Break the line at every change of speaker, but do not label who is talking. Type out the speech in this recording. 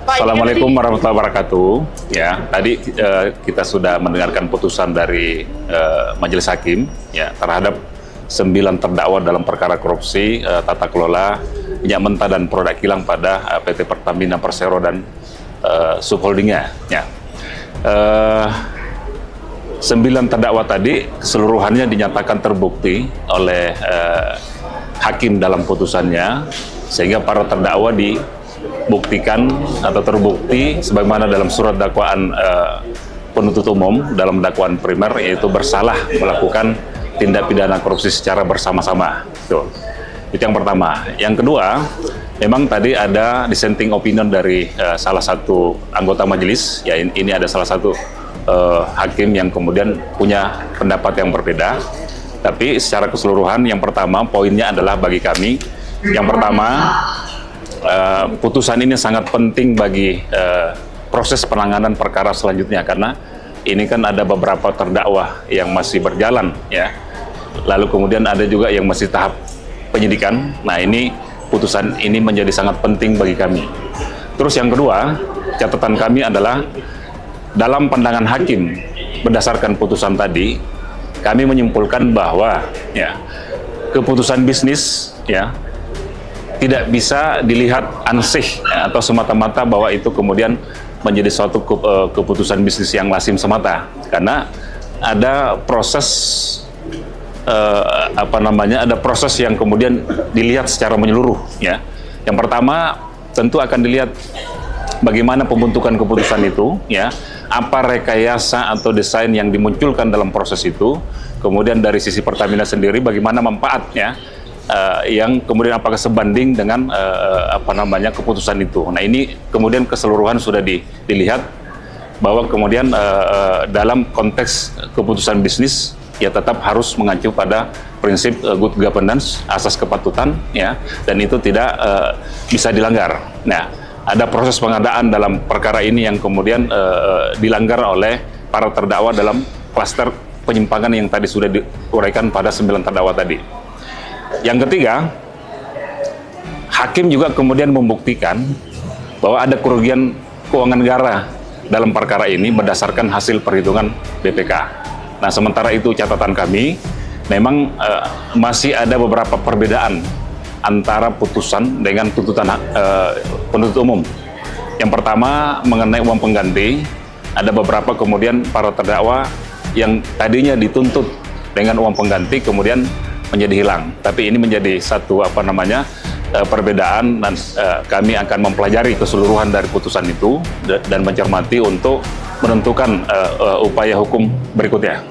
Assalamualaikum warahmatullahi wabarakatuh. Ya, tadi kita sudah mendengarkan putusan dari Majelis Hakim ya terhadap 9 terdakwa dalam perkara korupsi tata kelola minyak mentah dan produk kilang pada PT Pertamina Persero dan subholdingnya. Ya. 9 terdakwa tadi keseluruhannya dinyatakan terbukti oleh hakim dalam putusannya, sehingga para terdakwa dibuktikan atau terbukti sebagaimana dalam surat dakwaan penuntut umum dalam dakwaan primer, yaitu bersalah melakukan tindak pidana korupsi secara bersama-sama. Itu yang pertama. Yang kedua, memang tadi ada dissenting opinion dari salah satu anggota majelis, ya ini ada salah satu hakim yang kemudian punya pendapat yang berbeda. Tapi secara keseluruhan, yang pertama poinnya adalah bagi kami, yang pertama putusan ini sangat penting bagi proses penanganan perkara selanjutnya, karena ini kan ada beberapa terdakwa yang masih berjalan ya, lalu kemudian ada juga yang masih tahap penyidikan. Nah, ini putusan ini menjadi sangat penting bagi kami. Terus yang kedua, catatan kami adalah dalam pandangan hakim berdasarkan putusan tadi, kami menyimpulkan bahwa ya keputusan bisnis ya tidak bisa dilihat ansih ya, atau semata-mata bahwa itu kemudian menjadi suatu keputusan bisnis yang lazim semata, karena ada proses ada proses yang kemudian dilihat secara menyeluruh ya. Yang pertama tentu akan dilihat bagaimana pembentukan keputusan itu ya, apa rekayasa atau desain yang dimunculkan dalam proses itu, kemudian dari sisi Pertamina sendiri bagaimana manfaatnya yang kemudian apakah sebanding dengan keputusan itu. Nah, ini kemudian keseluruhan sudah dilihat bahwa kemudian dalam konteks keputusan bisnis ya tetap harus mengacu pada prinsip good governance, asas kepatutan ya, dan itu tidak bisa dilanggar. Nah, ada proses pengadaan dalam perkara ini yang kemudian dilanggar oleh para terdakwa dalam klaster penyimpangan yang tadi sudah diuraikan pada 9 terdakwa tadi. Yang ketiga, hakim juga kemudian membuktikan bahwa ada kerugian keuangan negara dalam perkara ini berdasarkan hasil perhitungan BPK. Nah, sementara itu catatan kami, memang masih ada beberapa perbedaan antara putusan dengan tuntutan penuntut umum. Yang pertama mengenai uang pengganti, ada beberapa kemudian para terdakwa yang tadinya dituntut dengan uang pengganti kemudian menjadi hilang. Tapi ini menjadi satu perbedaan, dan kami akan mempelajari keseluruhan dari putusan itu dan mencermati untuk menentukan upaya hukum berikutnya.